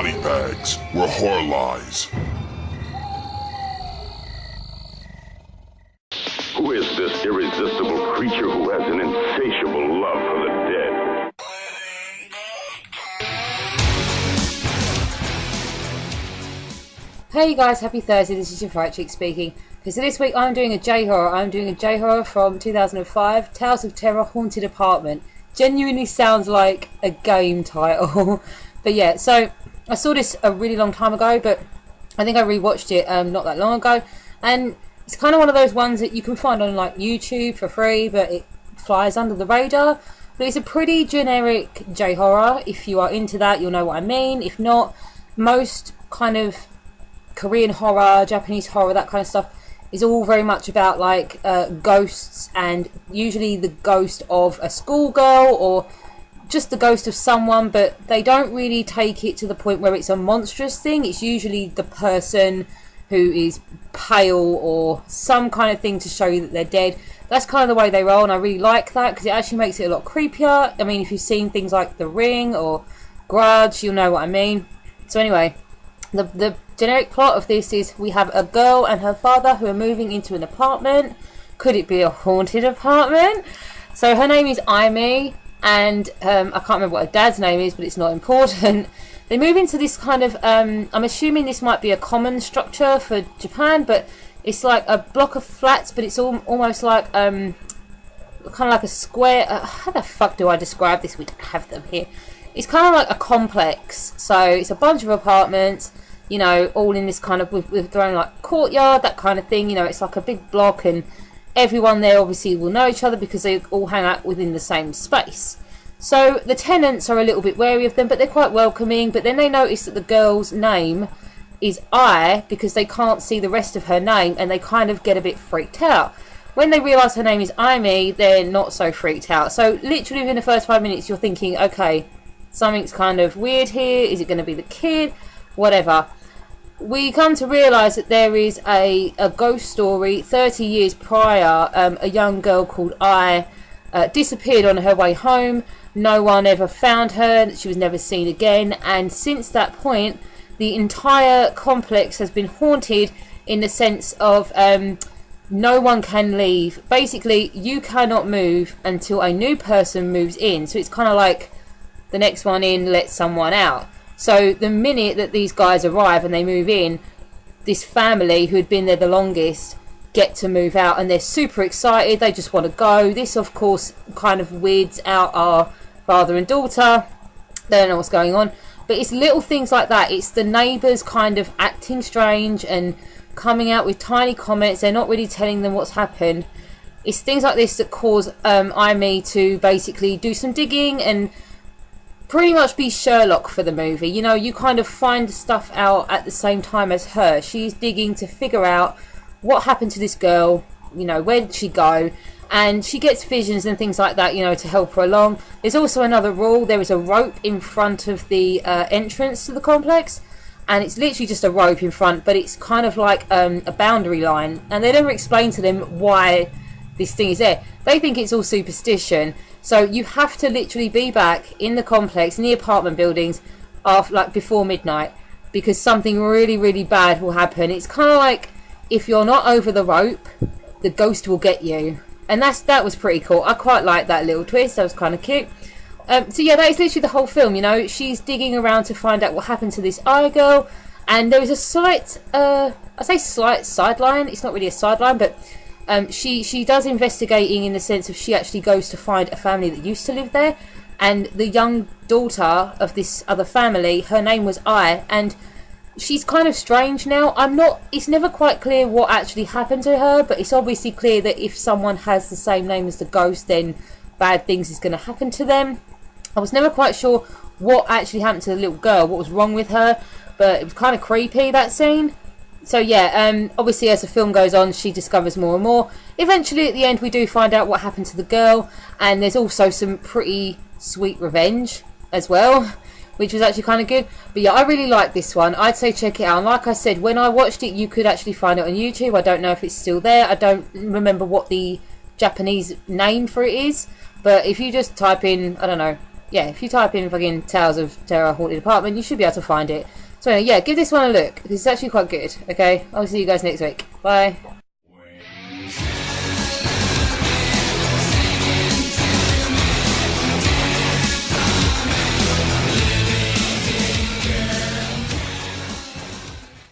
body bags were horror lies. Who is this irresistible creature who has an insatiable love for the dead? Hey guys, happy Thursday, this is your Fright Chick speaking. Okay, so this week I'm doing a J-horror. I'm doing a J-horror from 2005, Tales of Terror Haunted Apartment. Genuinely sounds like a game title. But yeah, so I saw this a really long time ago, but I think I rewatched it not that long ago. And it's kind of one of those ones that you can find on like YouTube for free, but it flies under the radar. But it's a pretty generic J-horror. If you are into that, you'll know what I mean. If not, most kind of Korean horror, Japanese horror, that kind of stuff is all very much about like ghosts, and usually the ghost of a schoolgirl or just the ghost of someone, but they don't really take it to the point where it's a monstrous thing. It's usually the person who is pale or some kind of thing to show you that they're dead. That's kind of the way they roll, and I really like that because it actually makes it a lot creepier. I mean, if you've seen things like The Ring or Grudge, you'll know what I mean. So anyway, the generic plot of this is we have a girl and her father who are moving into an apartment. Could it be a haunted apartment? So her name is Aimee, and I can't remember what her dad's name is, but it's not important. They move into this kind of, I'm assuming this might be a common structure for Japan, but it's like a block of flats, but it's almost like, kind of like a square. How the fuck do I describe this? We don't have them here. It's kind of like a complex. So it's a bunch of apartments, you know, all in this kind of, with their own like courtyard, that kind of thing. You know, it's like a big block, and everyone there obviously will know each other because they all hang out within the same space. So the tenants are a little bit wary of them, but they're quite welcoming. But then they notice that the girl's name is I, because they can't see the rest of her name, and they kind of get a bit freaked out. When they realise her name is Aimee, they're not so freaked out. So literally within the first 5 minutes you're thinking, okay, something's kind of weird here. Is it going to be the kid? Whatever. We come to realise that there is a ghost story. 30 years prior, a young girl called I disappeared on her way home. No one ever found her. She was never seen again. And since that point, the entire complex has been haunted in the sense of no one can leave. Basically, you cannot move until a new person moves in. So it's kind of like the next one in lets someone out. So the minute that these guys arrive and they move in, this family who had been there the longest get to move out, and they're super excited. They just want to go. This, of course, kind of weirds out our father and daughter. They don't know what's going on. But it's little things like that. It's the neighbours kind of acting strange and coming out with tiny comments. They're not really telling them what's happened. It's things like this that cause Aimee to basically do some digging and pretty much be Sherlock for the movie. You know, you kind of find stuff out at the same time as her. She's digging to figure out what happened to this girl, you know, where did she go, and she gets visions and things like that, you know, to help her along. There's also another rule. There is a rope in front of the entrance to the complex, and it's literally just a rope in front, but it's kind of like a boundary line, and they never explain to them why this thing is there. They think it's all superstition. So you have to literally be back in the complex, in the apartment buildings, after, like, before midnight, because something really, really bad will happen. It's kind of like if you're not over the rope, the ghost will get you. And that was pretty cool. I quite like that little twist. That was kind of cute. So yeah, that is literally the whole film. You know, she's digging around to find out what happened to this eye girl, and there is a slight, I say slight sideline. It's not really a sideline, but she does investigating in the sense of she actually goes to find a family that used to live there, and the young daughter of this other family, her name was I, and she's kind of strange now. It's never quite clear what actually happened to her, but it's obviously clear that if someone has the same name as the ghost, then bad things is going to happen to them. I was never quite sure what actually happened to the little girl, what was wrong with her, but it was kind of creepy, that scene. So yeah, obviously as the film goes on, she discovers more and more. Eventually at the end we do find out what happened to the girl, and there's also some pretty sweet revenge as well, which was actually kind of good. But yeah, I really like this one. I'd say check it out. And like I said, when I watched it, you could actually find it on YouTube. I don't know if it's still there. I don't remember what the Japanese name for it is, but if you just type in, I don't know, yeah, if you type in fucking Tales of Terror Haunted Apartment, you should be able to find it. So yeah, give this one a look. This is actually quite good. Okay, I'll see you guys next week. Bye.